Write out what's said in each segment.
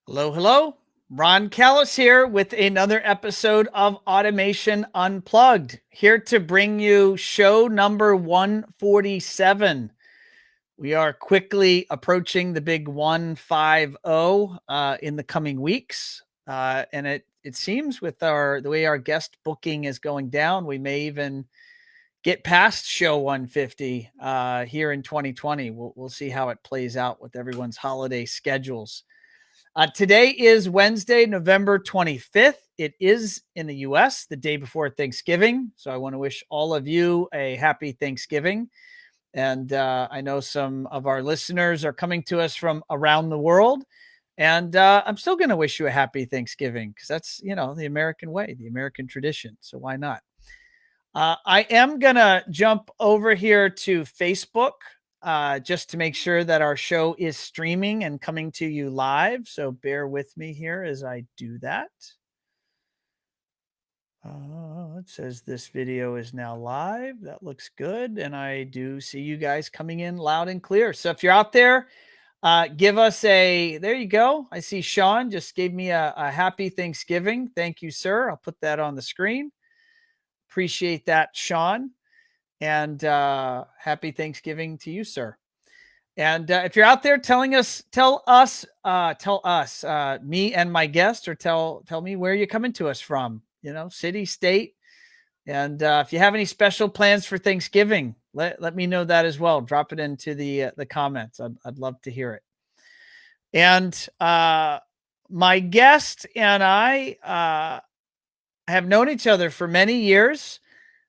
Hello, hello. Ron Callis here with another episode of Automation Unplugged, here to bring you show number 147. We are quickly approaching the big 150 in the coming weeks. And it seems with the way our guest booking is going down, we may even get past show 150 here in 2020. We'll see how it plays out with everyone's holiday schedules. Today is Wednesday, November 25th. It is in the U.S., the day before Thanksgiving. So I want to wish all of you a happy Thanksgiving. And I know some of our listeners are coming to us from around the world. And I'm still going to wish you a happy Thanksgiving because that's, the American way, the American tradition. So why not? I am going to jump over here to Facebook just to make sure that our show is streaming and coming to you live. So bear with me here as I do that. It says this video is now live. That looks good. And I do see you guys coming in loud and clear. So if you're out there, give us there you go. I see Sean just gave me a happy Thanksgiving. Thank you, sir. I'll put that on the screen. Appreciate that, Sean. And happy Thanksgiving to you, sir. And if you're out there, tell us, me and my guest, or tell me where you're coming to us from. City, state, and if you have any special plans for Thanksgiving, let me know that as well. Drop it into the comments. I'd love to hear it. And my guest and I have known each other for many years.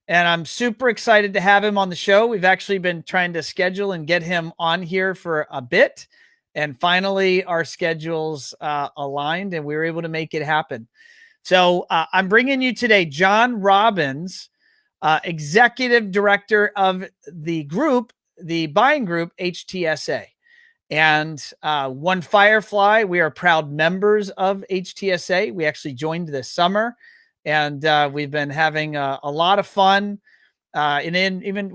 And I'm super excited to have him on the show. We've actually been trying to schedule and get him on here for a bit. And finally, our schedules aligned and we were able to make it happen. So I'm bringing you today John Robbins, Executive Director of the group, the buying group, HTSA. And One Firefly, we are proud members of HTSA. We actually joined this summer. And we've been having a lot of fun. And then even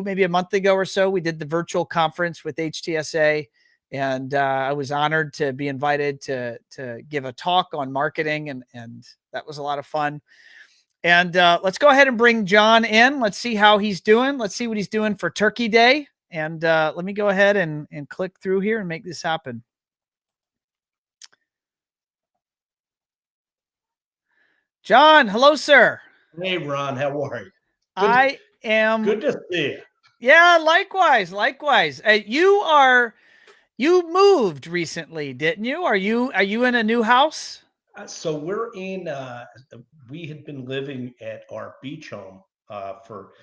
maybe a month ago or so, we did the virtual conference with HTSA. And I was honored to be invited to give a talk on marketing. And that was a lot of fun. And let's go ahead and bring John in. Let's see how he's doing. Let's see what he's doing for Turkey Day. And let me go ahead and click through here and make this happen. John, hello, sir. Hey, Ron, how are you? I am good to see you. Yeah, likewise. You moved recently, didn't you? Are you in a new house? So we had been living at our beach home for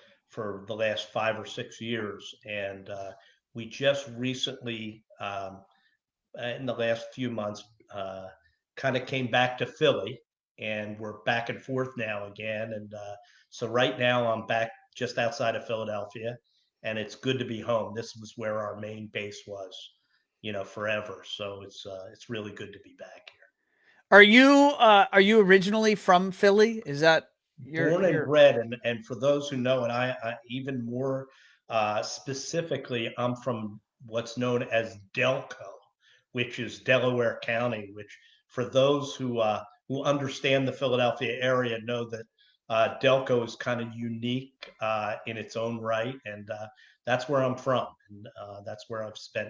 the last 5 or 6 years, and we just recently, in the last few months, kind of came back to Philly, and we're back and forth now again. And so right now I'm back just outside of Philadelphia, and it's good to be home. This was where our main base was, forever. So it's really good to be back here. Are you originally from Philly? Is that Born and bred, and for those who know it, I even more specifically, I'm from what's known as Delco, which is Delaware County. Which, for those who understand the Philadelphia area, know that Delco is kind of unique in its own right, and that's where I'm from, and that's where I've spent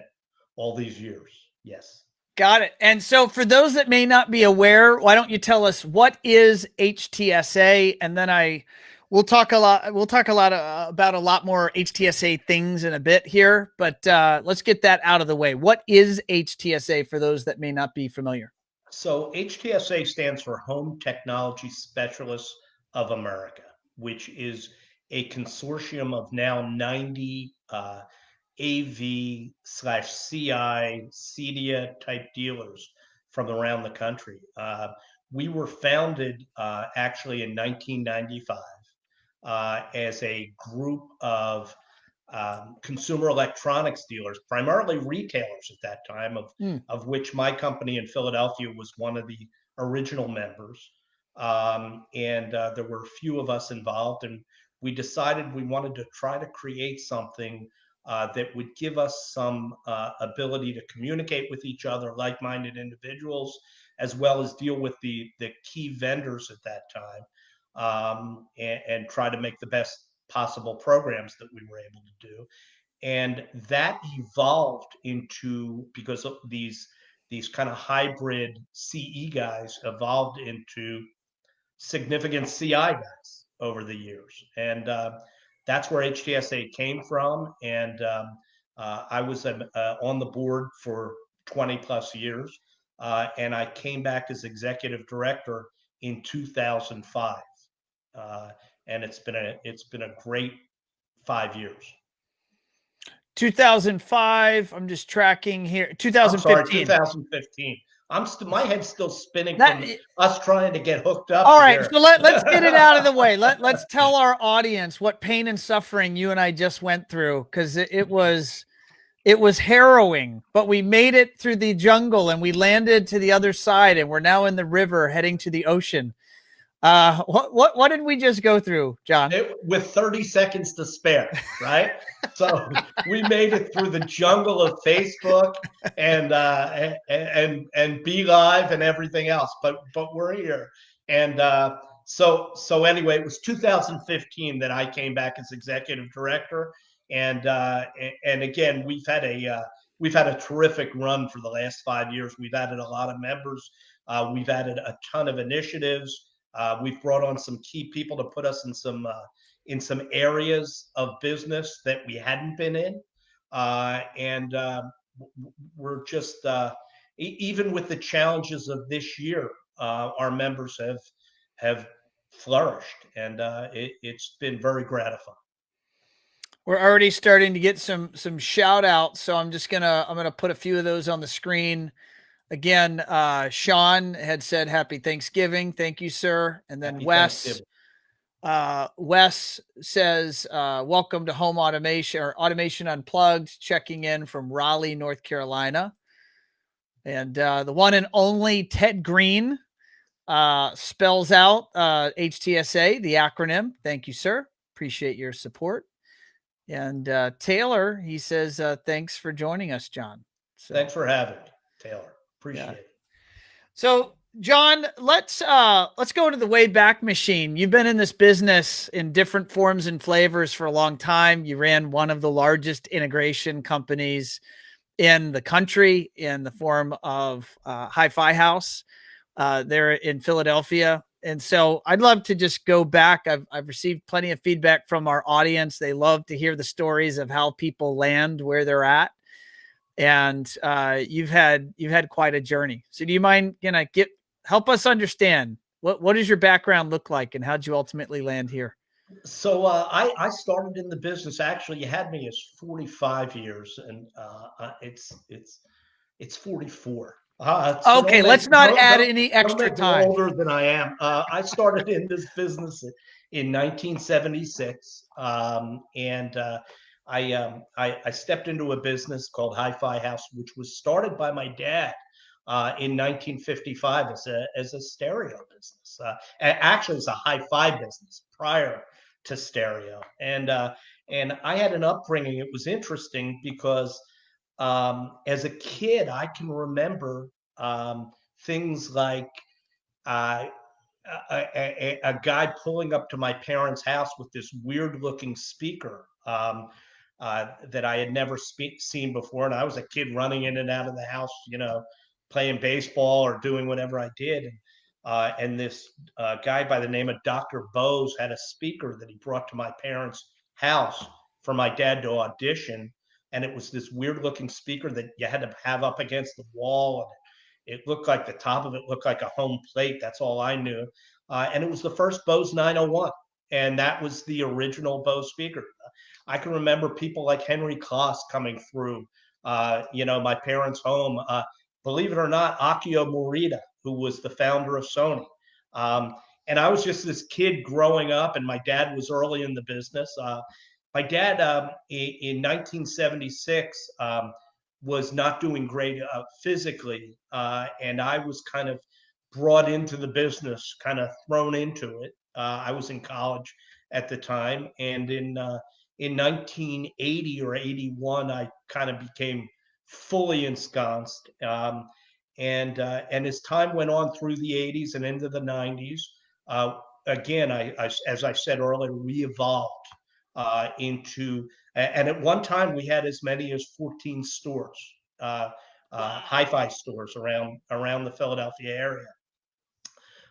all these years. Yes. Got it. And so for those that may not be aware, why don't you tell us what is HTSA? And then we'll talk a lot about a lot more HTSA things in a bit here, but let's get that out of the way. What is HTSA for those that may not be familiar? So HTSA stands for Home Technology Specialists of America, which is a consortium of now 90 AV/CI, CEDIA type dealers from around the country. We were founded actually in 1995 as a group of consumer electronics dealers, primarily retailers at that time, of which my company in Philadelphia was one of the original members. And there were a few of us involved, and we decided we wanted to try to create something that would give us some ability to communicate with each other, like-minded individuals, as well as deal with the key vendors at that time, and try to make the best possible programs that we were able to do. And that evolved into, because of these kind of hybrid CE guys evolved into significant CI guys over the years. And that's where HTSA came from. And I was on the board for 20 plus years. And I came back as executive director in 2005. And it's been a great 5 years. 2005. I'm just tracking here. I'm sorry, 2015. 2015. My head's still spinning That, from us trying to get hooked up. all right, here. so let's get it out of the way. Let's tell our audience what pain and suffering you and I just went through, because it was harrowing, but we made it through the jungle and we landed to the other side, and we're now in the river heading to the ocean. What did we just go through, John? With 30 seconds to spare, right? So we made it through the jungle of Facebook and Be Live and everything else, but we're here. And so anyway, it was 2015 that I came back as executive director, and again, we've had a terrific run for the last 5 years. We've added a lot of members. We've added a ton of initiatives. We've brought on some key people to put us in some areas of business that we hadn't been in, and we're just even with the challenges of this year, our members have flourished, and it's been very gratifying. We're already starting to get some shout outs, so I'm gonna put a few of those on the screen. Again, Sean had said happy Thanksgiving. Thank you, sir. And then Wes says, welcome to Home Automation or Automation Unplugged, checking in from Raleigh, North Carolina. And the one and only Ted Green spells out HTSA, the acronym. Thank you, sir. Appreciate your support. And Taylor, he says, thanks for joining us, John. So, thanks for having me, Taylor. Appreciate it. So, John, let's go into the Wayback Machine. You've been in this business in different forms and flavors for a long time. You ran one of the largest integration companies in the country in the form of Hi-Fi House there in Philadelphia. And so I'd love to just go back. I've received plenty of feedback from our audience. They love to hear the stories of how people land where they're at. And you've had quite a journey. So do you mind help us understand what does your background look like, and how'd you ultimately land here? So I started in the business. Actually, you had me as 45 years, and it's 44. So okay, let's not add any extra time. Older than I am. I started in this business in 1976, and I stepped into a business called Hi-Fi House, which was started by my dad in 1955 as a stereo business. Actually, it's a hi-fi business prior to stereo, and I had an upbringing. It was interesting because as a kid, I can remember things like a guy pulling up to my parents' house with this weird-looking speaker that I had never seen before, and I was a kid running in and out of the house, playing baseball or doing whatever I did. And this guy by the name of Dr. Bose had a speaker that he brought to my parents' house for my dad to audition. And it was this weird looking speaker that you had to have up against the wall. And it looked like the top of it looked like a home plate. That's all I knew. And it was the first Bose 901. And that was the original Bose speaker. I can remember people like Henry Kloss coming through, my parents' home. Believe it or not, Akio Morita, who was the founder of Sony. And I was just this kid growing up, and my dad was early in the business. My dad, in 1976, was not doing great physically, and I was kind of brought into the business, kind of thrown into it. I was in college at the time, and in in 1980 or 81, I kind of became fully ensconced. And as time went on through the 80s and into the 90s, again, as I said earlier, we evolved into, and at one time we had as many as 14 stores, Wow. hi-fi stores around the Philadelphia area.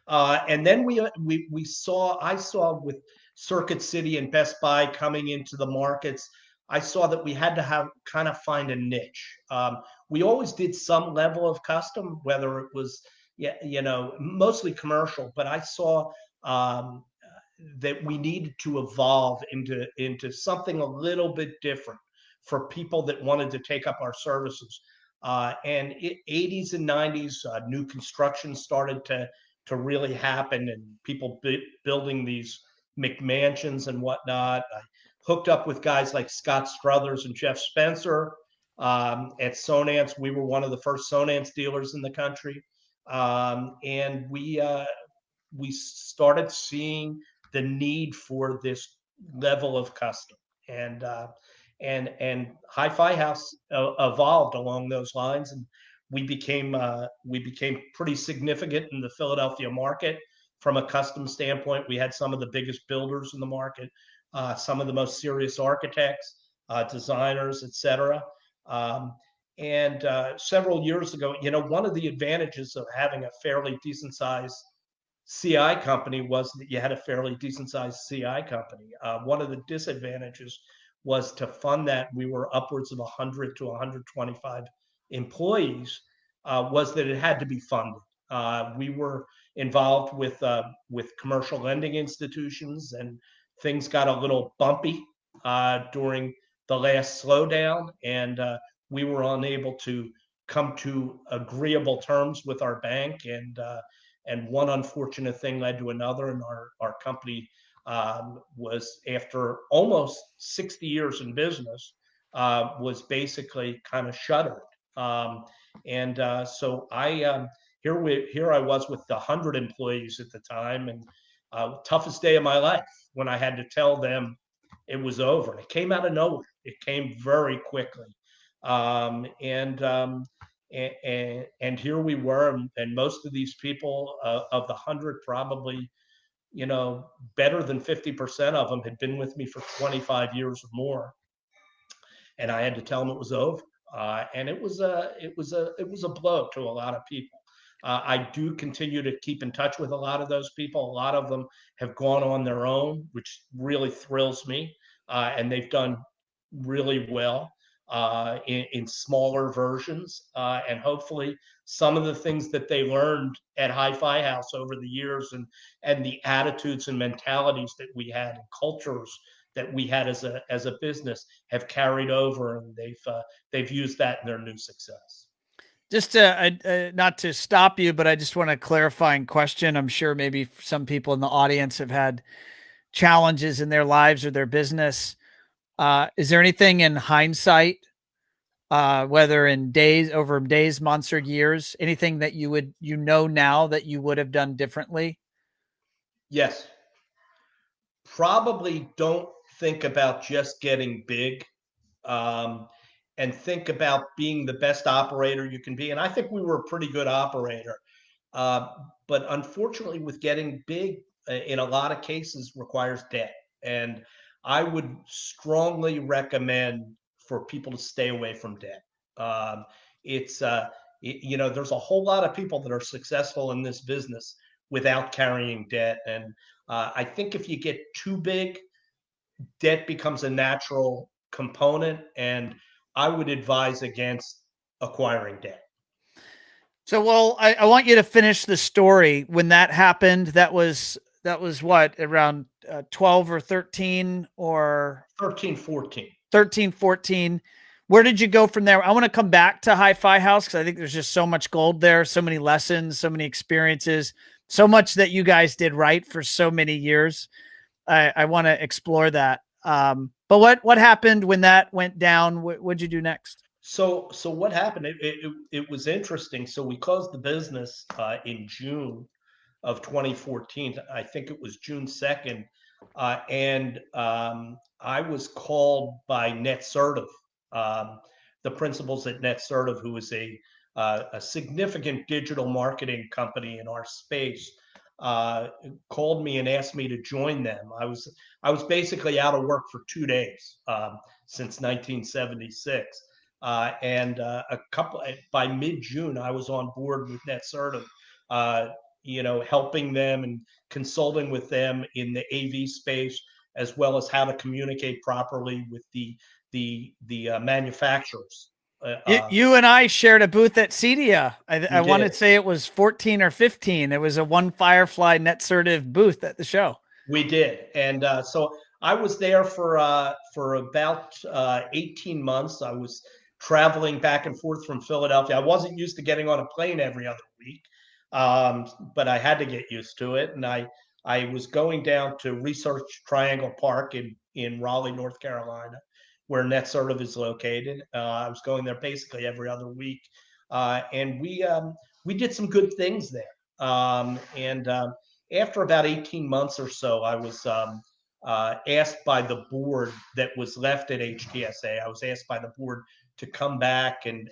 And then I saw with Circuit City and Best Buy coming into the markets, I saw that we had to kind of find a niche. We always did some level of custom, whether it was, yeah, mostly commercial, but I saw um, that we needed to evolve into something a little bit different for people that wanted to take up our services. And 80s and 90s, new construction started to really happen, and people building these McMansions and whatnot. I hooked up with guys like Scott Struthers and Jeff Spencer at Sonance. We were one of the first Sonance dealers in the country, and we started seeing the need for this level of custom, and Hi-Fi House evolved along those lines, and we became pretty significant in the Philadelphia market from a custom standpoint. We had some of the biggest builders in the market, some of the most serious architects, designers, etc. Um, and several years ago, one of the advantages of having a fairly decent sized CI company was that you had a fairly decent sized CI company. One of the disadvantages was to fund that. We were upwards of 100 to 125 employees. Was that it had to be funded. We were involved with commercial lending institutions, and things got a little bumpy during the last slowdown, and we were unable to come to agreeable terms with our bank, and one unfortunate thing led to another, and our company was, after almost 60 years in business, was basically kind of shuttered. And so here I was with 100 employees at the time, and toughest day of my life when I had to tell them it was over. It came out of nowhere. It came very quickly, and and here we were, and most of these people, of the 100, probably, better than 50% of them had been with me for 25 years or more, and I had to tell them it was over. And it was a blow to a lot of people. I do continue to keep in touch with a lot of those people. A lot of them have gone on their own, which really thrills me, and they've done really well in smaller versions. And hopefully, some of the things that they learned at Hi-Fi House over the years, and the attitudes and mentalities that we had, and cultures that we had as a business, have carried over, and they've used that in their new success. Just to, not to stop you, but I just want a clarifying question. I'm sure maybe some people in the audience have had challenges in their lives or their business. Is there anything in hindsight, whether in days, months, or years, anything that now that you would have done differently? Yes, probably don't think about just getting big, um, and think about being the best operator you can be. And I think we were a pretty good operator. Uh, but unfortunately, with getting big, in a lot of cases, requires debt. And I would strongly recommend for people to stay away from debt. It's there's a whole lot of people that are successful in this business without carrying debt, and I think if you get too big, debt becomes a natural component, and I would advise against acquiring debt. So, well, I want you to finish the story. When that happened, that was what, around 12 or 13 or 13, 14. 13, 14. Where did you go from there? I want to come back to Hi-Fi House because I think there's just so much gold there, so many lessons, so many experiences, so much that you guys did right for so many years. I want to explore that. But what happened when that went down? What'd you do next? So what happened? It was interesting. So we closed the business in June of 2014. I think it was June 2nd. And I was called by NetSertive, um, the principals at NetSertive, who is a significant digital marketing company in our space, uh, called me and asked me to join them. I was basically out of work for 2 days since 1976. And a couple by mid-June, I was on board with NetSertive, uh, helping them and consulting with them in the AV space, as well as how to communicate properly with the manufacturers. Uh, You, uh, you and I shared a booth at CEDIA. I we want did. to say it was 14 or 15. It was a One Firefly NetSertive booth at the show. We did, and so I was there for about 18 months. I was traveling back and forth from Philadelphia. I wasn't used to getting on a plane every other week, but I had to get used to it. And I was going down to Research Triangle Park in Raleigh, North Carolina, where NetSertive is located. I was going there basically every other week, and we did some good things there. And after about 18 months or so, I was asked by the board that was left at HTSA. I was asked by the board to come back and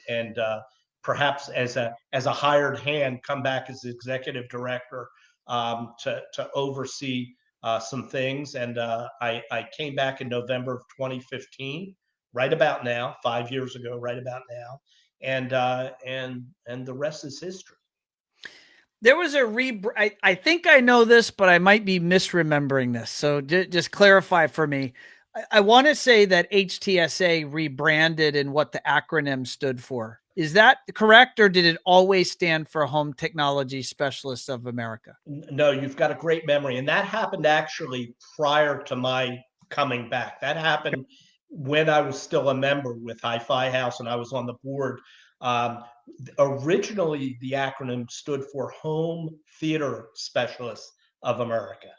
perhaps as a hired hand, come back as executive director, to oversee some things. And I came back in November of 2015, right about now, 5 years ago, right about now, and the rest is history. There was I think I know this, but I might be misremembering this. So just clarify for me. I want to say that HTSA rebranded and what the acronym stood for. Is that correct, or did it always stand for Home Technology Specialists of America? No, you've got a great memory. And that happened actually prior to my coming back. That happened when I was still a member with Hi-Fi House and I was on the board. Um, Originally, the acronym stood for Home Theater Specialists of America.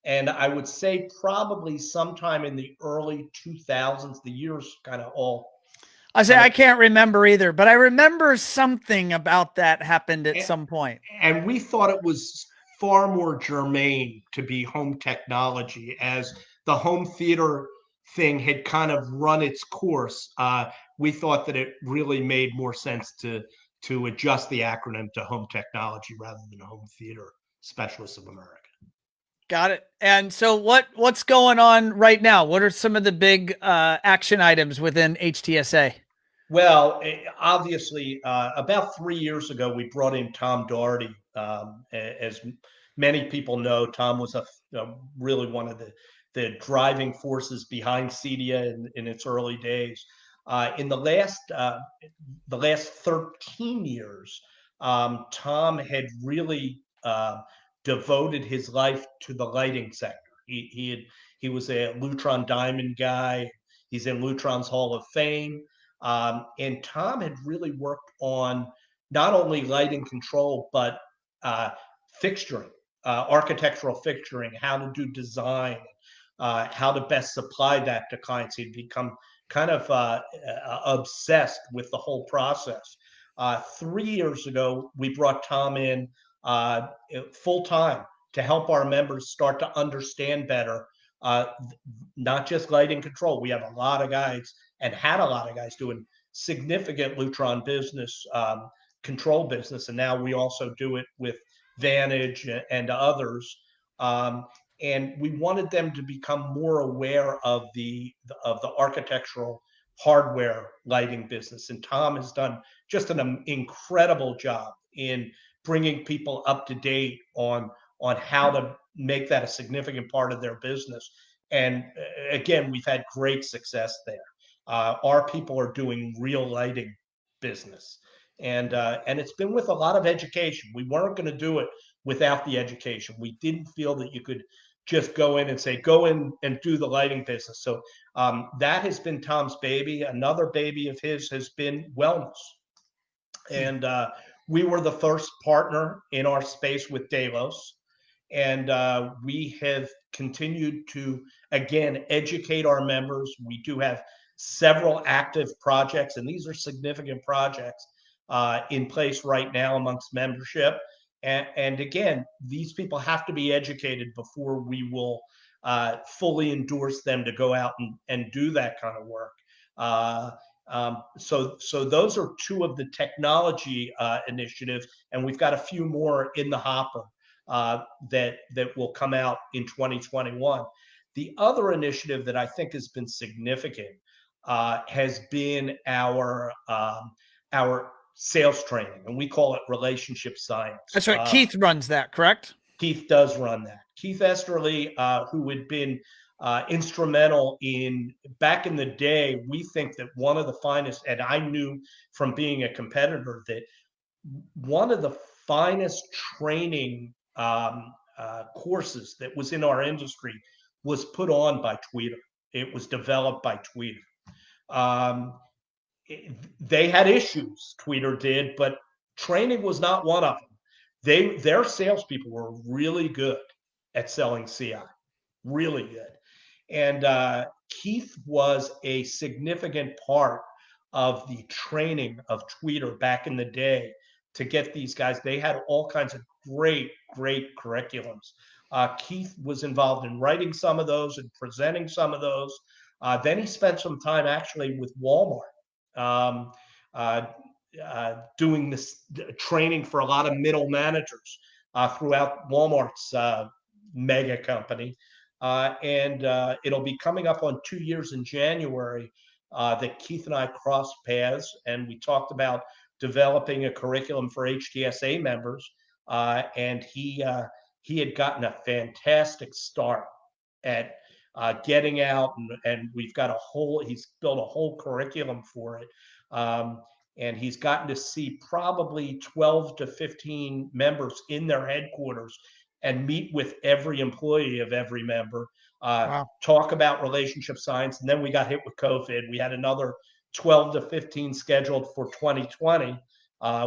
And I would say probably sometime in the early 2000s, the years kind of all I say kind of I can't remember either, but I remember something about that happened at some point. and we thought it was far more germane to be home technology, as the home theater thing had kind of run its course. We thought that it really made more sense to adjust the acronym to Home Technology rather than Home Theater Specialists of America. Got it. And so what's going on right now? What are some of the big action items within HTSA? Well, obviously, about 3 years ago, we brought in Tom Doherty. As many people know, Tom was really one of the driving forces behind CEDIA in its early days. In the last 13 years, Tom had really devoted his life to the lighting sector. He was a Lutron Diamond guy. He's in Lutron's Hall of Fame. And Tom had really worked on not only lighting control, but uh, fixturing, architectural fixturing, how to do design, how to best supply that to clients. He'd become kind of obsessed with the whole process. 3 years ago, we brought Tom in uh, full time to help our members start to understand better, uh, not just lighting control. We have a lot of guys and had a lot of guys doing significant Lutron business, control business, and now we also do it with Vantage and others. Um, and we wanted them to become more aware of the architectural hardware lighting business. And Tom has done just an incredible job in bringing people up to date on how to make that a significant part of their business. And again, we've had great success there. Our people are doing real lighting business, and it's been with a lot of education. We weren't going to do it without the education. We didn't feel that you could just go in and say go in and do the lighting business. So that has been Tom's baby. Another baby of his has been wellness, and we were the first partner in our space with Delos, and we have continued to again educate our members. We do have several active projects, and these are significant projects in place right now amongst membership. And again, these people have to be educated before we will fully endorse them to go out and do that kind of work. So those are two of the technology initiatives, and we've got a few more in the hopper that will come out in 2021. The other initiative that I think has been significant has been our sales training, and we call it relationship science. That's right. Keith runs that, correct? Keith does run that. Keith Esterly, who had been instrumental in back in the day, we think that one of the finest, and I knew from being a competitor that one of the finest training courses that was in our industry was put on by Tweeter. It was developed by Tweeter. They had issues, Tweeter did, but training was not one of them. Their salespeople were really good at selling CI, really good. And Keith was a significant part of the training of Tweeter back in the day to get these guys. They had all kinds of great curriculums. Keith was involved in writing some of those and presenting some of those. Then he spent some time actually with Walmart, doing this training for a lot of middle managers throughout Walmart's mega company. And it'll be coming up on 2 years in January that Keith and I crossed paths, and we talked about developing a curriculum for HTSA members. And he had gotten a fantastic start at getting out, and we've got he's built a whole curriculum for it. And he's gotten to see probably 12 to 15 members in their headquarters and meet with every employee of every member, talk about relationship science. And then we got hit with COVID. We had another 12 to 15 scheduled for 2020.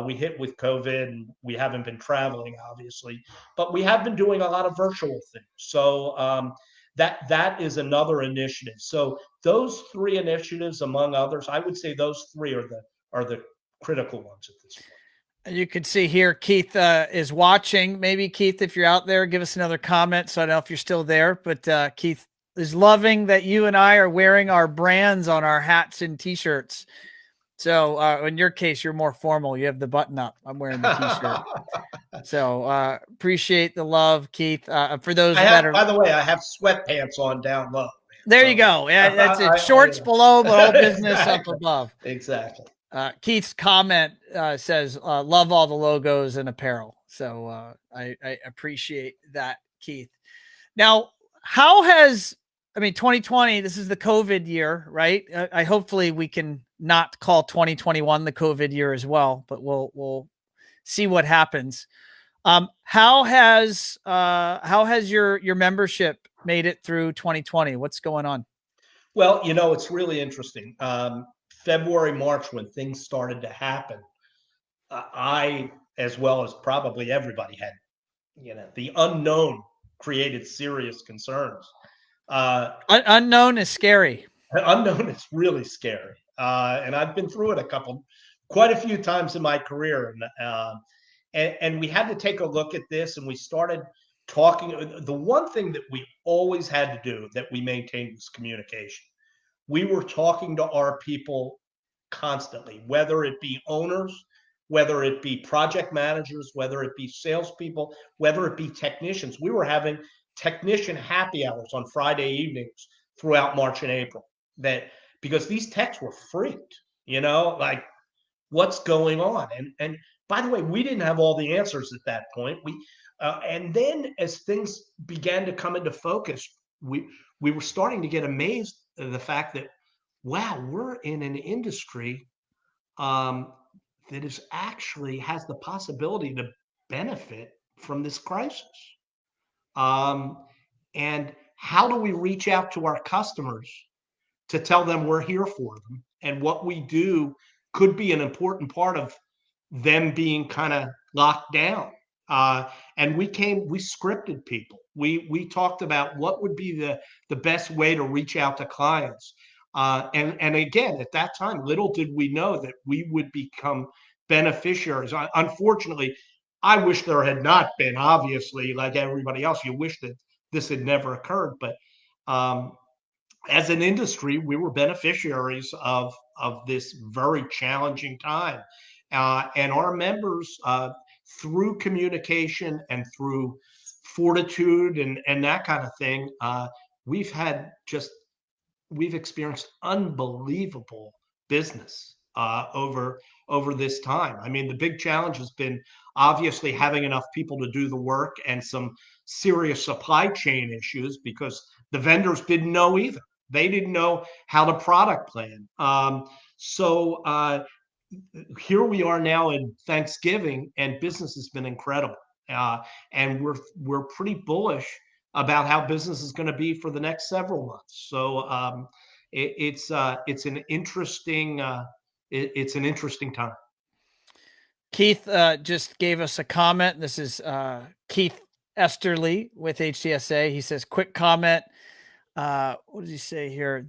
We hit with COVID, and we haven't been traveling, obviously, but we have been doing a lot of virtual things. So that is another initiative. So those three initiatives, among others, I would say those three are the critical ones at this point. You can see here, Keith is watching. Maybe, Keith, if you're out there, give us another comment. So I don't know if you're still there, but Keith is loving that you and I are wearing our brands on our hats and T-shirts. So in your case, you're more formal. You have the button up. I'm wearing the T-shirt. So appreciate the love, Keith. For those by the way, I have sweatpants on down low. There you go. Yeah, that's it. Shorts below, but all business up above. Exactly. Keith's comment says, love all the logos and apparel. So I appreciate that, Keith. Now, 2020, this is the COVID year, right? I hopefully we can not call 2021 the COVID year as well, but we'll see what happens. How has your membership made it through 2020? What's going on? Well, it's really interesting. February, March, when things started to happen, I, as well as probably everybody, had, the unknown created serious concerns. Unknown is scary. Unknown is really scary. And I've been through it quite a few times in my career. And we had to take a look at this, and we started talking. The one thing that we always had to do that we maintained was communication. We were talking to our people constantly, whether it be owners, whether it be project managers, whether it be salespeople, whether it be technicians. We were having technician happy hours on Friday evenings throughout March and April, because these techs were freaked, like, what's going on? And by the way, we didn't have all the answers at that point. And then as things began to come into focus, we were starting to get amazed at the fact that, wow, we're in an industry that has the possibility to benefit from this crisis. And how do we reach out to our customers to tell them we're here for them, and what we do could be an important part of them being kind of locked down? And we scripted people. We talked about what would be the best way to reach out to clients. And again, at that time, little did we know that we would become beneficiaries. Unfortunately, I wish there had not been, obviously, like everybody else. You wish that this had never occurred. But as an industry, we were beneficiaries of this very challenging time, and our members, through communication and through fortitude and that kind of thing, we've had just we've experienced unbelievable business over this time. I mean, the big challenge has been obviously having enough people to do the work and some serious supply chain issues because the vendors didn't know either. They didn't know how to product plan. So here we are now in Thanksgiving, and business has been incredible. Uh, and we're pretty bullish about how business is going to be for the next several months. So it's an interesting time. Keith just gave us a comment. This is Keith Esterly with HTSA. He says, quick comment. What does he say here?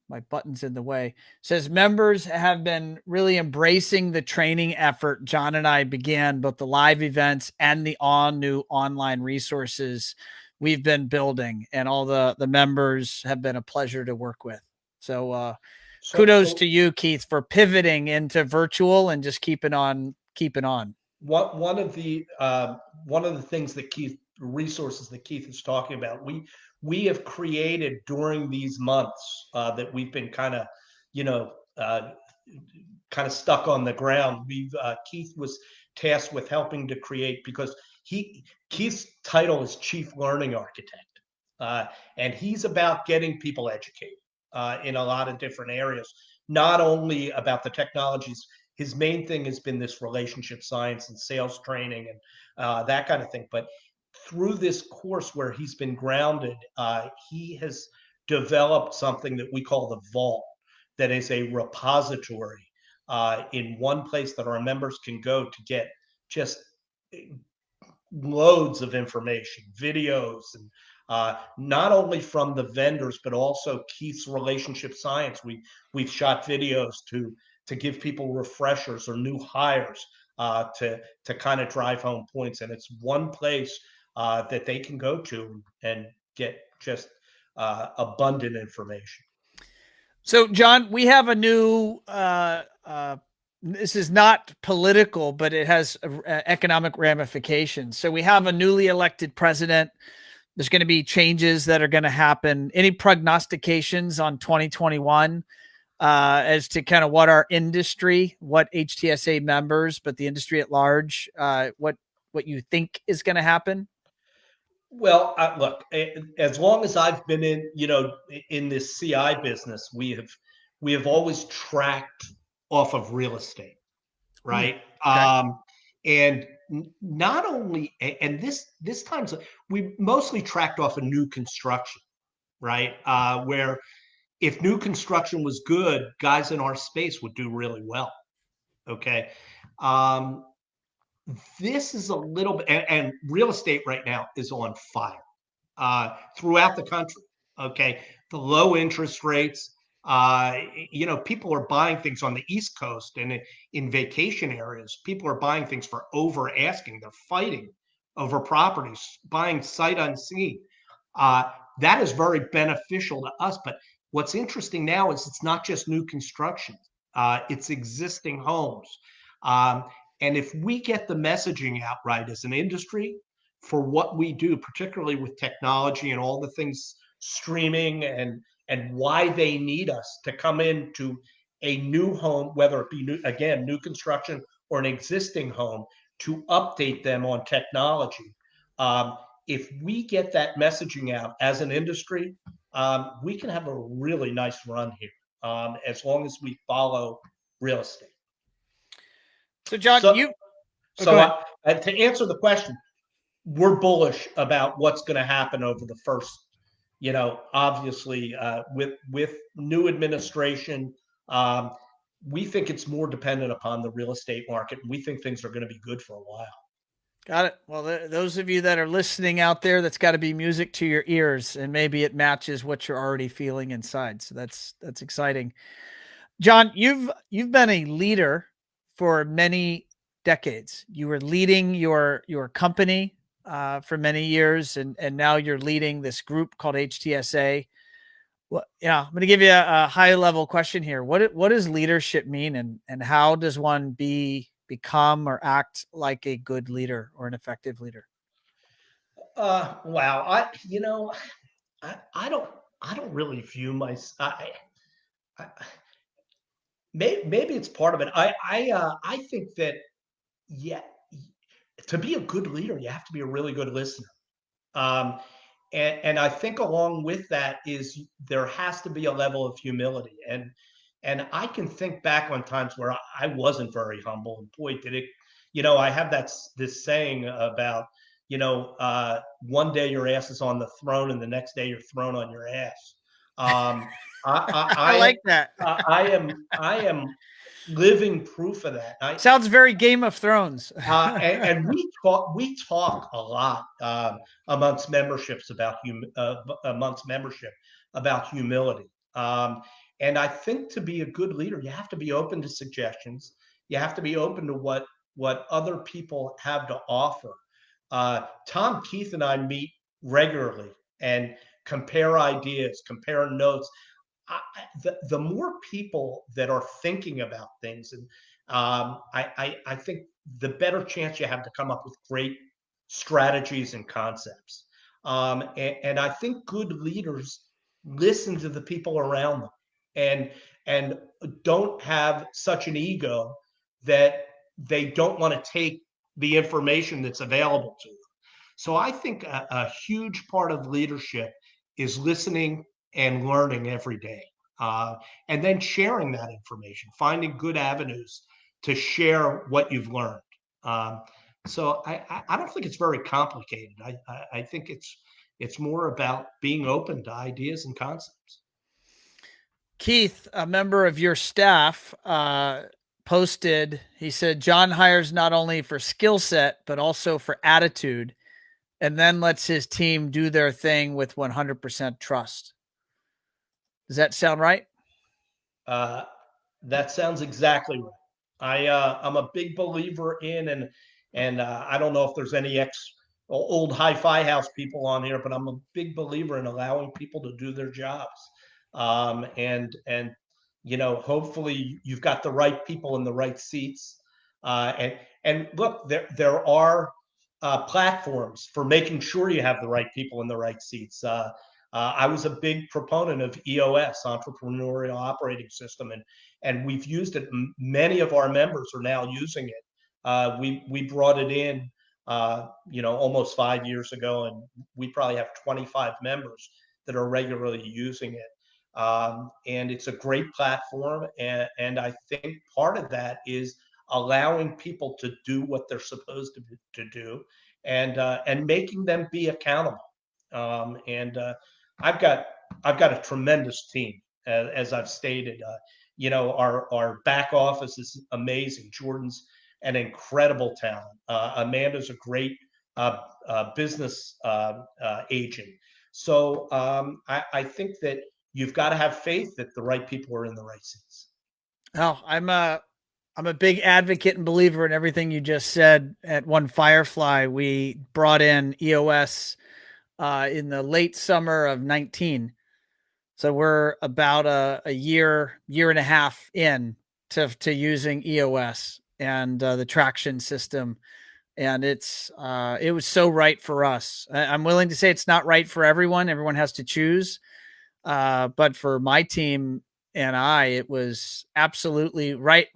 My button's in the way. Says members have been really embracing the training effort John and I began, both the live events and the all new online resources we've been building, and all the members have been a pleasure to work with. So kudos to you, Keith, for pivoting into virtual and just keeping on. One of the things that resources that Keith is talking about, we have created during these months that we've been kind of, stuck on the ground. Keith was tasked with helping to create, because Keith's title is Chief Learning Architect, and he's about getting people educated in a lot of different areas, not only about the technologies. His main thing has been this relationship science and sales training and that kind of thing. But through this course where he's been grounded, he has developed something that we call the Vault, that is a repository in one place that our members can go to get just loads of information, videos, and not only from the vendors, but also Keith's relationship science. We've shot videos to give people refreshers or new hires to kind of drive home points. And it's one place that they can go to and get just abundant information. So, John, we have a new, this is not political, but it has economic ramifications. So we have a newly elected president. There's going to be changes that are going to happen. Any prognostications on 2021 as to kind of what our industry, what HTSA members, but the industry at large, what you think is going to happen? Well, look, as long as I've been in this CI business, we have always tracked off of real estate, right? Okay. And not only, and this time we mostly tracked off of new construction, right? Where if new construction was good, guys in our space would do really well. Okay. This is a little bit, and real estate right now is on fire throughout the country. Okay. The low interest rates, people are buying things on the East Coast and in vacation areas. People are buying things for over asking. They're fighting over properties, buying sight unseen. That is very beneficial to us. But what's interesting now is it's not just new construction, it's existing homes. And if we get the messaging out right as an industry for what we do, particularly with technology and all the things streaming and why they need us to come into a new home, whether it be new construction or an existing home, to update them on technology. If we get that messaging out as an industry, we can have a really nice run here, as long as we follow real estate. So, John, to answer the question, we're bullish about what's going to happen over the first, obviously with new administration. We think it's more dependent upon the real estate market. And we think things are going to be good for a while. Got it. Well, those of you that are listening out there, that's got to be music to your ears, and maybe it matches what you're already feeling inside. So that's exciting. John, you've been a leader for many decades. You were leading your company for many years, and now you're leading this group called HTSA. Well, yeah, I'm going to give you a high level question here. What does leadership mean, and how does one become or act like a good leader or an effective leader? Wow. I don't really view my, I maybe it's part of it. I think that, yeah, to be a good leader, you have to be a really good listener. Um, and I think along with that is there has to be a level of humility. And I can think back on times where I wasn't very humble, and boy, did it, I have this saying about, one day your ass is on the throne and the next day you're thrown on your ass. Um, I like that. I am living proof of that. Sounds very Game of Thrones. And we talk a lot, amongst memberships about amongst membership about humility. And I think to be a good leader, you have to be open to suggestions. You have to be open to what other people have to offer. Tom, Keith, and I meet regularly and compare ideas, compare notes. The more people that are thinking about things, and I think the better chance you have to come up with great strategies and concepts. And I think good leaders listen to the people around them, and don't have such an ego that they don't want to take the information that's available to them. So I think a huge part of leadership is listening and learning every day, uh, and then sharing that information, finding good avenues to share what you've learned. Um, so I don't think it's very complicated. I think it's more about being open to ideas and concepts. Keith, a member of your staff, posted, he said, John hires not only for skill set, but also for attitude, and then lets his team do their thing with 100% trust. Does that sound right? Uh, that sounds exactly right. I'm a big believer in, and I don't know if there's any old Hi-Fi House people on here, but I'm a big believer in allowing people to do their jobs. And hopefully you've got the right people in the right seats. And look, there are platforms for making sure you have the right people in the right seats. I was a big proponent of EOS, Entrepreneurial Operating System, and we've used it. Many of our members are now using it. We brought it in, almost 5 years ago, and we probably have 25 members that are regularly using it. And it's a great platform, and I think part of that is allowing people to do what they're supposed to do, and making them be accountable. And I've got I've got a tremendous team, as I've stated. Our back office is amazing. Jordan's an incredible talent. Amanda's a great business agent. So I think that you've got to have faith that the right people are in the right seats. Oh, I'm a big advocate and believer in everything you just said. At One Firefly, we brought in EOS in the late summer of 19. So we're about a year and a half in to using EOS and the traction system, and it was so right for us. I'm willing to say it's not right for everyone. Everyone has to choose, but for my team and it was absolutely right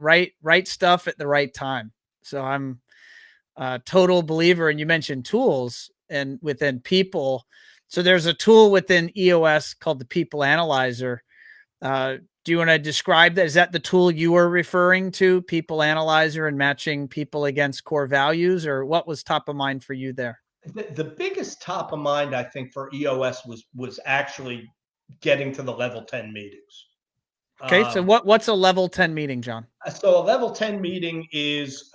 stuff at the right time. So I'm a total believer. And you mentioned tools and within people. So there's a tool within EOS called the People Analyzer. Do you want to describe that? Is that the tool you were referring to, People Analyzer, and matching people against core values, or what was top of mind for you there? The biggest top of mind, I think, for EOS was actually getting to the level 10 meetings. Okay, so Um, what's a level 10 meeting, John? so a level 10 meeting is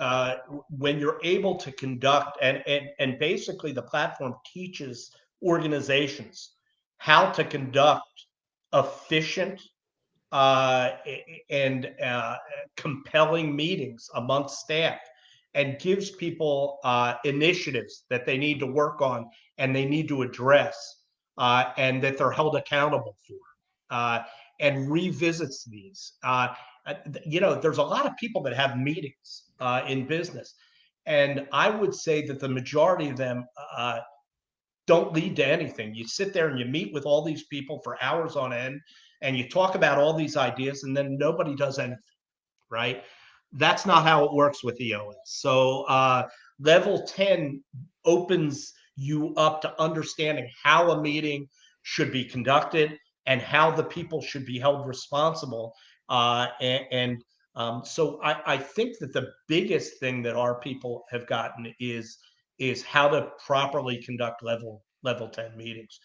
when you're able to conduct, and basically the platform teaches organizations how to conduct efficient and compelling meetings amongst staff. and gives people initiatives that they need to work on and they need to address, and that they're held accountable for, and revisits these. There's a lot of people that have meetings in business, and I would say that the majority of them don't lead to anything. You sit there and you meet with all these people for hours on end, and you talk about all these ideas, and then nobody does anything, right? That's not how it works with EOS. So level 10 opens you up to understanding how a meeting should be conducted and how the people should be held responsible. So I think that the biggest thing that our people have gotten is how to properly conduct level 10 meetings.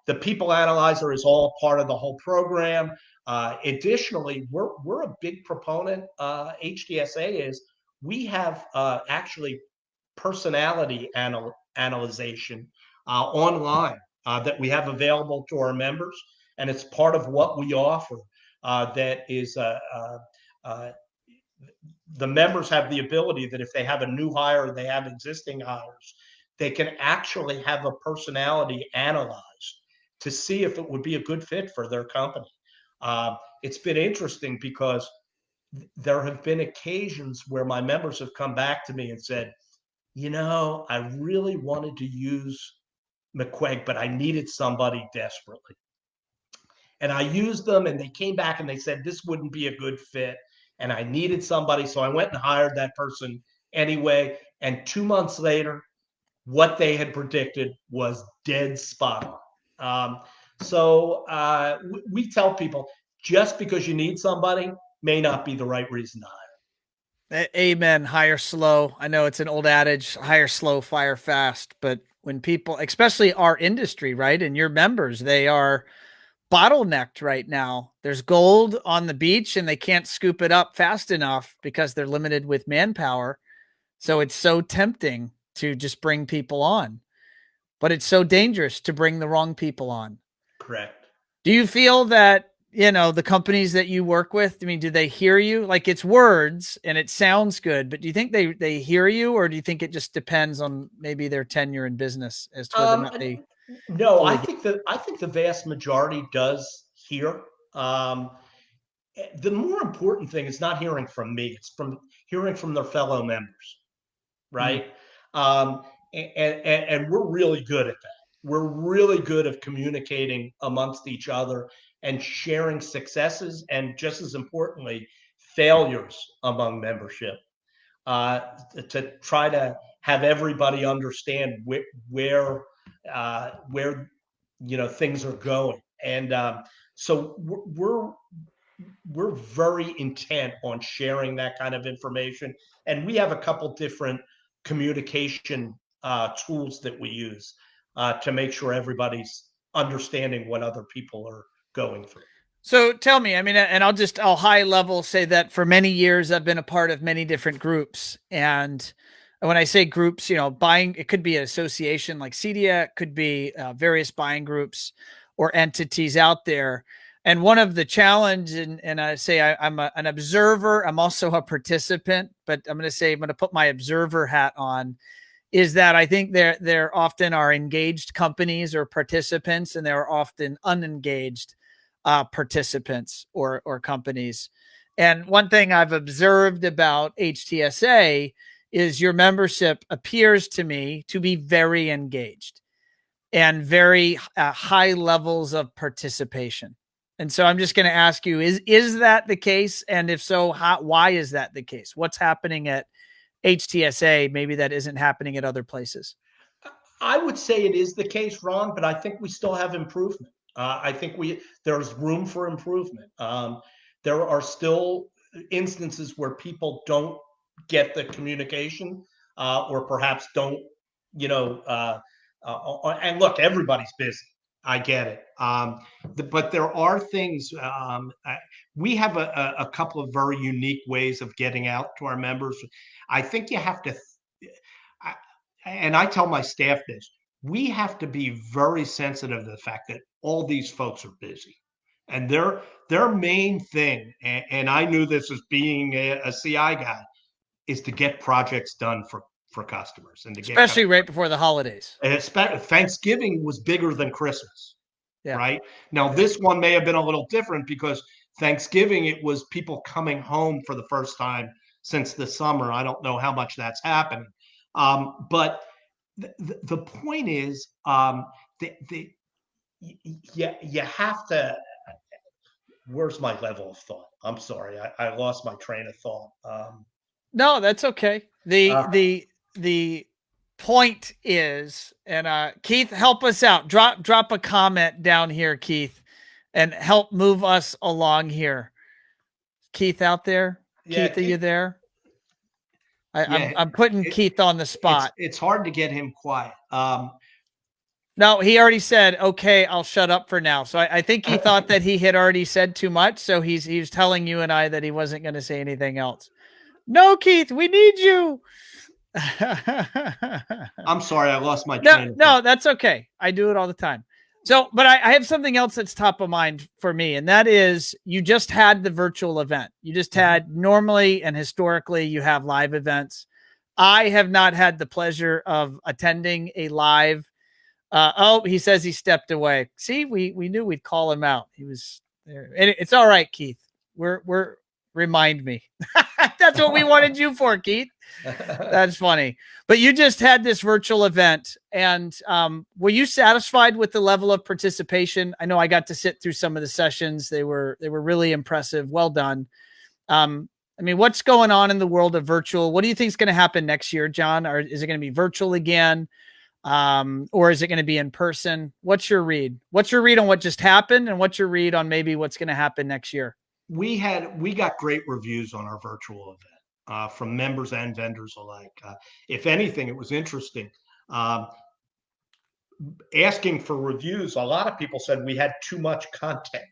The people analyzer is all part of the whole program. Additionally, we're a big proponent. HTSA is, we have actually personality analyzation online that we have available to our members, and it's part of what we offer. That is the members have the ability that if they have a new hire, they have existing hires, they can actually have a personality analyzed to see if it would be a good fit for their company. It's been interesting because there have been occasions where my members have come back to me and said, I really wanted to use McQuaig, but I needed somebody desperately. And I used them, and they came back and they said, this wouldn't be a good fit. And I needed somebody. So I went and hired that person anyway. And 2 months later, what they had predicted was dead spot on. We tell people, just because you need somebody may not be the right reason to hire. Amen. Hire slow. I know it's an old adage, hire slow, fire fast. But when people, especially our industry, right, and your members, they are bottlenecked right now. There's gold on the beach and they can't scoop it up fast enough because they're limited with manpower. So it's so tempting to just bring people on, but it's so dangerous to bring the wrong people on. Correct. Do you feel that, the companies that you work with, I mean, do they hear you? Like, it's words and it sounds good, but do you think they hear you, or do you think it just depends on maybe their tenure in business as to whether or not they No, fully get I think the vast majority does hear. The more important thing is not hearing from me; it's from hearing from their fellow members, it? right? Um, and we're really good at that. We're really good at communicating amongst each other and sharing successes, and just as importantly, failures among membership, uh, to try to have everybody understand where things are going. And so we're very intent on sharing that kind of information, and we have a couple different communication tools that we use to make sure everybody's understanding what other people are going through. So tell me, I mean, and I'll high level say that for many years I've been a part of many different groups. And when I say groups, buying, it could be an association like CEDIA, it could be various buying groups or entities out there. And one of the challenge, and I say I'm an observer, I'm also a participant, but I'm going to put my observer hat on, is that I think there often are engaged companies or participants, and there are often unengaged participants or companies. And one thing I've observed about HTSA is your membership appears to me to be very engaged and very high levels of participation. And so I'm just going to ask you, is that the case? And if so, why is that the case? What's happening at HTSA maybe that isn't happening at other places? I would say it is the case, Ron, but I think we still have improvement. I think there's room for improvement. There are still instances where people don't get the communication, or perhaps don't, and look, everybody's busy. I get it. But there are things, we have a couple of very unique ways of getting out to our members. I think you have to, and I tell my staff this, we have to be very sensitive to the fact that all these folks are busy. And their main thing, and I knew this as being a CI guy, is to get projects done for customers and to get especially right before the holidays. And Thanksgiving was bigger than Christmas, Yeah. right? Now, this one may have been a little different because Thanksgiving, it was people coming home for the first time since the summer. I don't know how much that's happening. But the point is, you have to. Where's my level of thought? I'm sorry, I lost my train of thought. No, that's okay. The point is, and Keith, help us out. Drop a comment down here, Keith, and help move us along here. Keith out there? Yeah, Keith, are you there? Yeah, I'm putting Keith on the spot. It's hard to get him quiet. No, he already said, okay, I'll shut up for now. So I think he thought that he had already said too much. So he's telling you and I that he wasn't going to say anything else. No, Keith, we need you. I'm sorry, I lost my train. No, that's okay. I do it all the time. So, but I have something else that's top of mind for me, and that is you just had the virtual event. You just had normally and historically you have live events. I have not had the pleasure of attending a live. He says he stepped away. See, we knew we'd call him out. He was there. And it's all right, Keith. We're remind me. That's what we wanted you for, Keith. That's funny. But you just had this virtual event, and were you satisfied with the level of participation? I know I got to sit through some of the sessions. They were really impressive. Well done. I mean, what's going on in the world of virtual? What do you think is going to happen next year, John? Or is it going to be virtual again? Or is it going to be in person? What's your read? What's your read on what just happened, and what's your read on maybe what's going to happen next year? We got great reviews on our virtual event from members and vendors alike. If anything, it was interesting. Asking for reviews, a lot of people said we had too much content.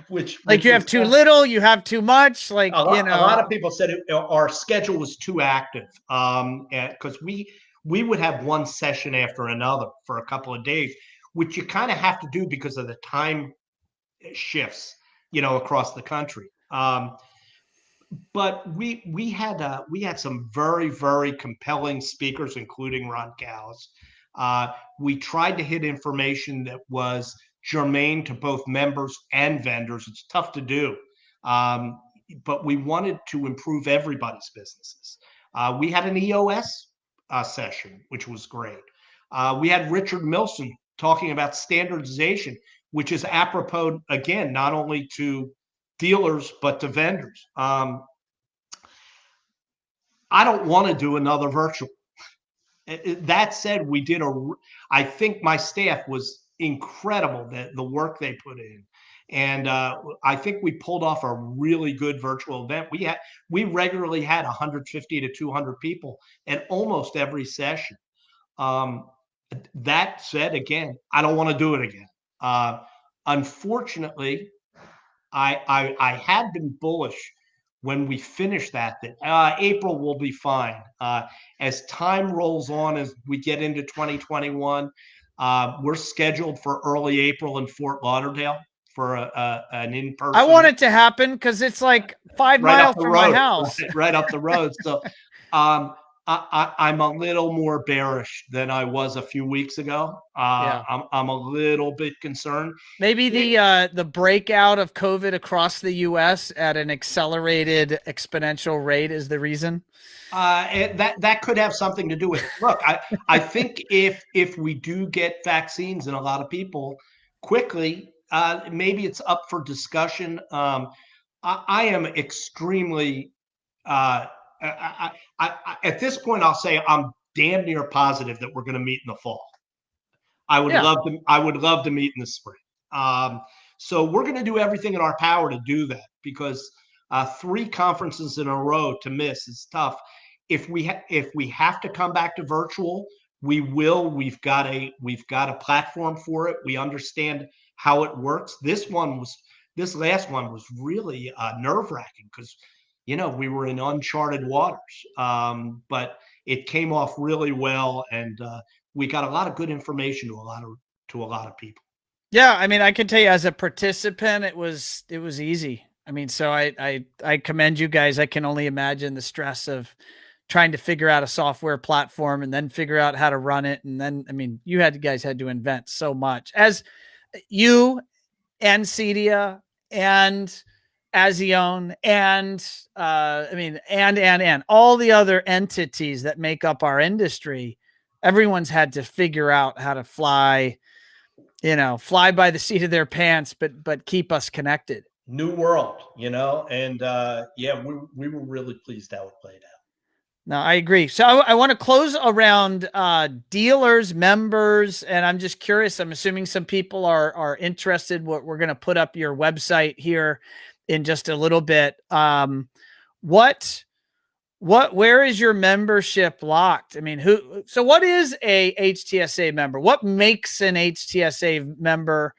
Which you have too little, you have too much. A lot of people said our schedule was too active because we would have one session after another for a couple of days, which you kind of have to do because of the time shifts, across the country. But we had some very, very compelling speakers, including Ron Callis. We tried to hit information that was germane to both members and vendors. It's tough to do, but we wanted to improve everybody's businesses. We had an EOS session, which was great. We had Richard Milson talking about standardization, which is apropos, again, not only to dealers, but to vendors. I don't want to do another virtual. That said, I think my staff was incredible, the work they put in. And I think we pulled off a really good virtual event. We regularly had 150 to 200 people at almost every session. That said, again, I don't want to do it again. Unfortunately, I had been bullish when we finished that April will be fine. As time rolls on, as we get into 2021, we're scheduled for early April in Fort Lauderdale for an in-person. I want it to happen because it's like 5 miles from my house. Right up the road. So I'm a little more bearish than I was a few weeks ago. I'm a little bit concerned. Maybe the breakout of COVID across the U.S. at an accelerated exponential rate is the reason. That could have something to do with it. Look, I think if we do get vaccines in a lot of people quickly, maybe it's up for discussion. I am extremely at this point, I'll say I'm damn near positive that we're going to meet in the fall. I would love to meet in the spring. So we're going to do everything in our power to do that because 3 conferences in a row to miss is tough. If we have to come back to virtual, we will. We've got a platform for it. We understand how it works. This last one was really nerve-wracking because we were in uncharted waters, but it came off really well, and we got a lot of good information to a lot of people. Yeah, I mean, I can tell you as a participant, it was easy. I mean, so I commend you guys. I can only imagine the stress of trying to figure out a software platform and then figure out how to run it. And then, I mean, guys had to invent so much as you and Cedia and Azione and I mean, and all the other entities that make up our industry. Everyone's had to figure out how to fly, fly by the seat of their pants, but keep us connected. New world, and yeah, we were really pleased how it played out. No, I agree. So I want to close around dealers, members, and I'm just curious. I'm assuming some people are interested. We're going to put up your website here in just a little bit. Where is your membership locked? I mean, so what is a HTSA member? What makes an HTSA member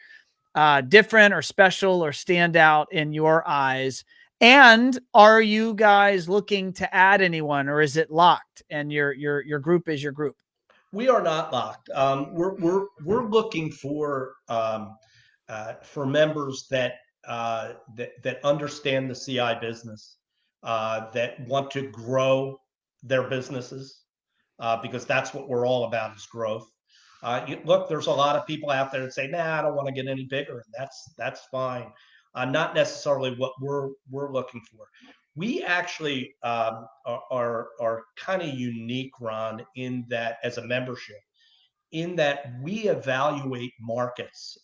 different or special or stand out in your eyes? And are you guys looking to add anyone, or is it locked and your group is your group? We are not locked. We're looking for members that understand the CI business, that want to grow their businesses, because that's what we're all about, is growth. Look, there's a lot of people out there that say, "Nah, I don't want to get any bigger," and that's fine. Not necessarily what we're looking for. We actually are kind of unique, Ron, in that, as a membership, in that we evaluate markets.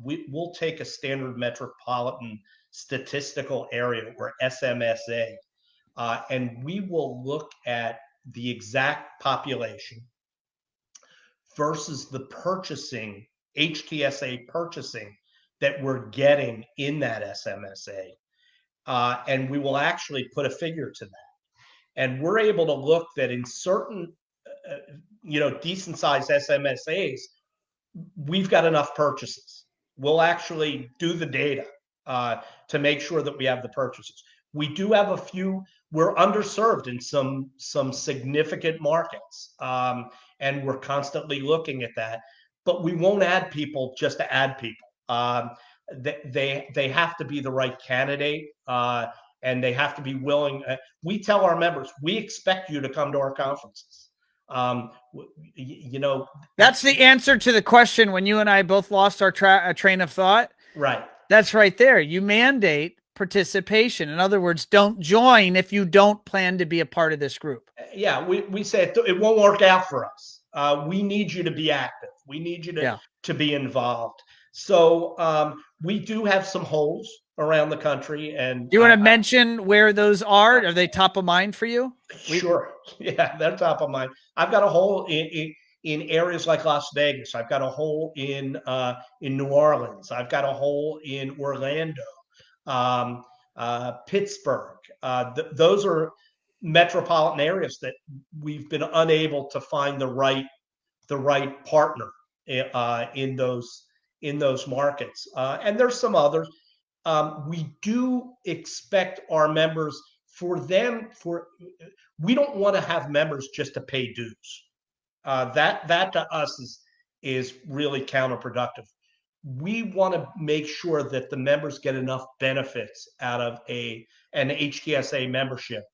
We'll take a standard metropolitan statistical area, or SMSA, and we will look at the exact population versus the purchasing, HTSA purchasing, that we're getting in that SMSA. And we will actually put a figure to that. And we're able to look that in certain, decent sized SMSAs, we've got enough purchases. We'll actually do the data to make sure that we have the purchases. We do have a few. We're underserved in some significant markets, and we're constantly looking at that. But we won't add people just to add people. They have to be the right candidate, and they have to be willing. We tell our members, we expect you to come to our conferences. That's the answer to the question when you and I both lost our train of thought. Right. That's right there. You mandate participation. In other words, don't join if you don't plan to be a part of this group. Yeah, we say it won't work out for us. We need you to be active. We need you to be involved. So we do have some holes around the country. And do you want to mention where those are? Are they top of mind for you? Sure. Yeah, they're top of mind. I've got a hole in areas like Las Vegas. I've got a hole in New Orleans. I've got a hole in Orlando, Pittsburgh. Those are metropolitan areas that we've been unable to find the right partner in those markets. And there's some others. We do expect our members, we don't want to have members just to pay dues. That to us is really counterproductive. We want to make sure that the members get enough benefits out of an HTSA membership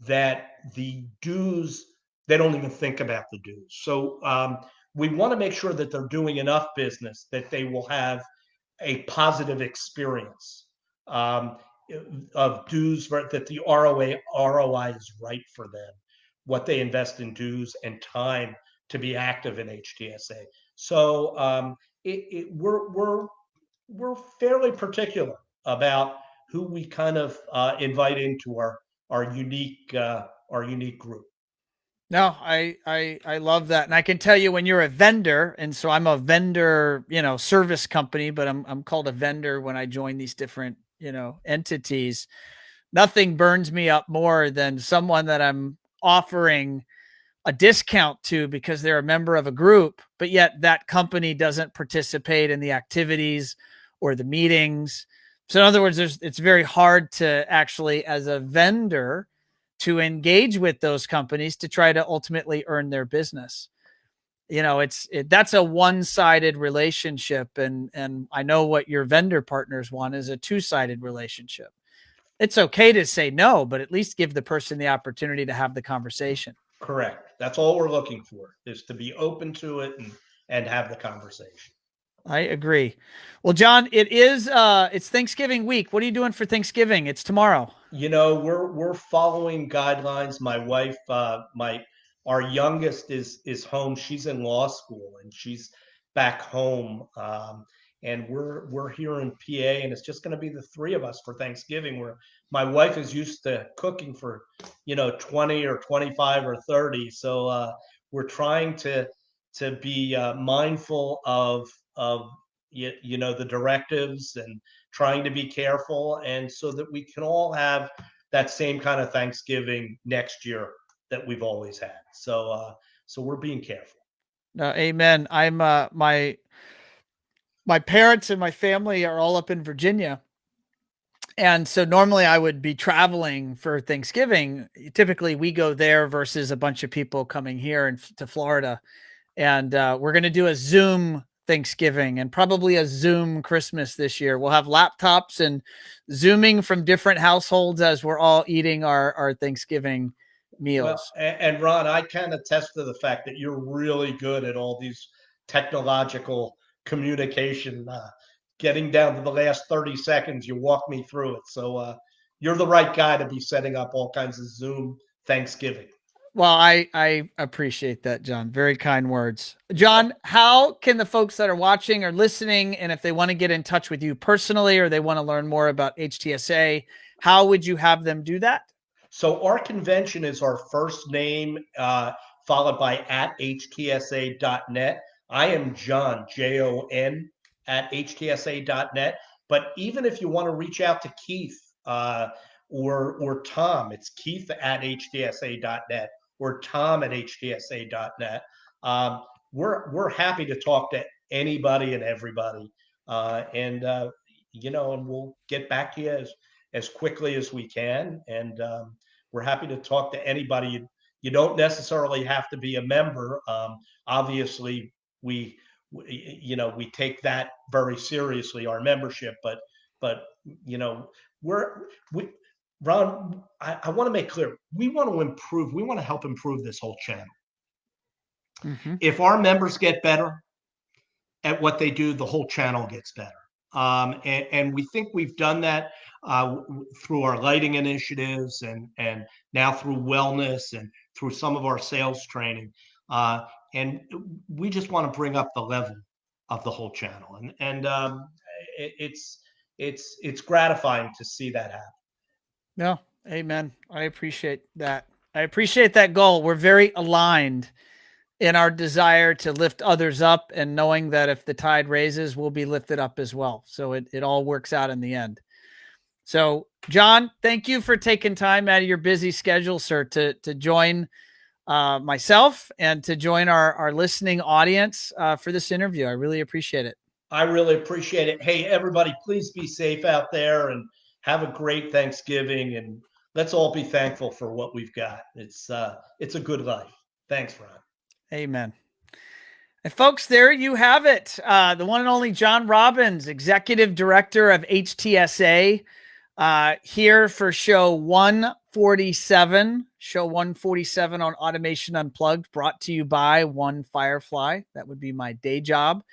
that the dues, they don't even think about the dues. So we want to make sure that they're doing enough business that they will have a positive experience of dues, that the ROI is right for them, what they invest in dues and time to be active in HTSA. So we're fairly particular about who we kind of invite into our unique group. No, I love that. And I can tell you, when you're a vendor, and so I'm a vendor, service company, but I'm called a vendor when I join these different, entities. Nothing burns me up more than someone that I'm offering a discount to because they're a member of a group, but yet that company doesn't participate in the activities or the meetings. So in other words, it's very hard to actually, as a vendor, to engage with those companies to try to ultimately earn their business. That's a one-sided relationship. And I know what your vendor partners want is a two-sided relationship. It's okay to say no, but at least give the person the opportunity to have the conversation. Correct. That's all we're looking for, is to be open to it and have the conversation. I agree. Well, John, it's Thanksgiving week. What are you doing for Thanksgiving? It's tomorrow. We're following guidelines. My wife, our youngest is home. She's in law school and she's back home. And we're here in PA, and it's just going to be the three of us for Thanksgiving. Where my wife is used to cooking for 20 or 25 or 30. So we're trying to be mindful of the directives and trying to be careful, and so that we can all have that same kind of Thanksgiving next year that we've always had. So we're being careful. Amen. I'm my parents and my family are all up in Virginia. And so normally I would be traveling for Thanksgiving. Typically we go there versus a bunch of people coming here to Florida. And we're going to do a Zoom Thanksgiving and probably a Zoom Christmas this year. We'll have laptops and Zooming from different households as we're all eating our Thanksgiving meals. Well, and Ron, I can attest to the fact that you're really good at all these technological communication. Getting down to the last 30 seconds, you walk me through it. So you're the right guy to be setting up all kinds of Zoom Thanksgiving. Well, I appreciate that, John. Very kind words. John, how can the folks that are watching or listening, and if they want to get in touch with you personally or they want to learn more about HTSA, how would you have them do that? So our convention is our first name, followed by @htsa.net. I am John, Jon, at htsa.net. But even if you want to reach out to Keith or Tom, it's Keith at htsa.net or Tom at htsa.net. We're happy to talk to anybody and everybody, and we'll get back to you as quickly as we can. And we're happy to talk to anybody. You don't necessarily have to be a member. Obviously, we take that very seriously, our membership. But we Ron, I want to make clear, we want to improve. We want to help improve this whole channel. Mm-hmm. If our members get better at what they do, the whole channel gets better. And we think we've done that through our lighting initiatives and now through wellness and through some of our sales training. And we just want to bring up the level of the whole channel. And it's gratifying to see that happen. No, amen. I appreciate that. I appreciate that goal. We're very aligned in our desire to lift others up and knowing that if the tide raises, we'll be lifted up as well. So it all works out in the end. So John, thank you for taking time out of your busy schedule, sir, to join myself and to join our listening audience for this interview. I really appreciate it. I really appreciate it. Hey, everybody, please be safe out there and have a great Thanksgiving. And let's all be thankful for what we've got. It's a good life. Thanks, Ron. Amen. And folks, there you have it. The one and only John Robbins, Executive Director of HTSA, here for show 147. Show 147 on Automation Unplugged, brought to you by One Firefly. That would be my day job.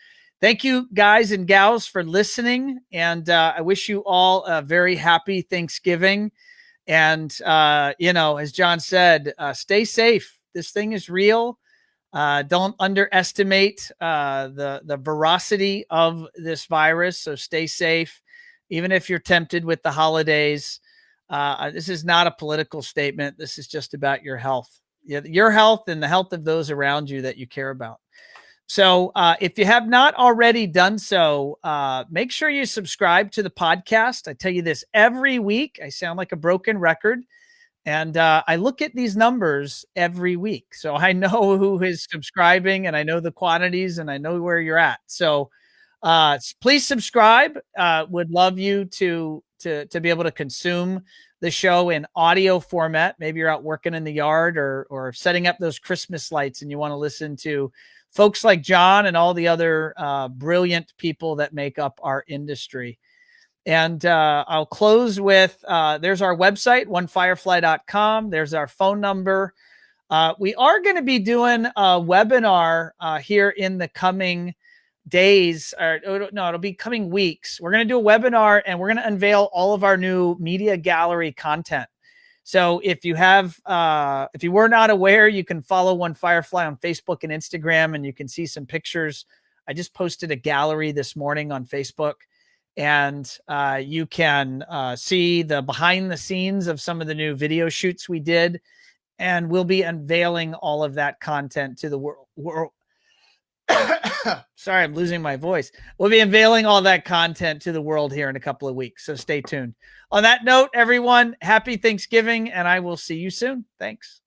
Thank you, guys and gals, for listening. And I wish you all a very happy Thanksgiving. And, as John said, stay safe. This thing is real. Don't underestimate the veracity of this virus. So stay safe, even if you're tempted with the holidays. This is not a political statement. This is just about your health and the health of those around you that you care about. So if you have not already done so, make sure you subscribe to the podcast. I tell you this every week. I sound like a broken record. And I look at these numbers every week. So I know who is subscribing and I know the quantities and I know where you're at. So please subscribe. Would love you to be able to consume the show in audio format. Maybe you're out working in the yard or setting up those Christmas lights and you want to listen to folks like John and all the other brilliant people that make up our industry. And I'll close with, there's our website, onefirefly.com. There's our phone number. We are going to be doing a webinar here in the coming days, or no, it'll be coming weeks. We're going to do a webinar and we're going to unveil all of our new media gallery content. So if you have, if you were not aware, you can follow One Firefly on Facebook and Instagram, and you can see some pictures. I just posted a gallery this morning on Facebook, and you can see the behind the scenes of some of the new video shoots we did. And we'll be unveiling all of that content to the world. Sorry, I'm losing my voice. We'll be unveiling all that content to the world here in a couple of weeks. So stay tuned. On that note, everyone, happy Thanksgiving, and I will see you soon. Thanks.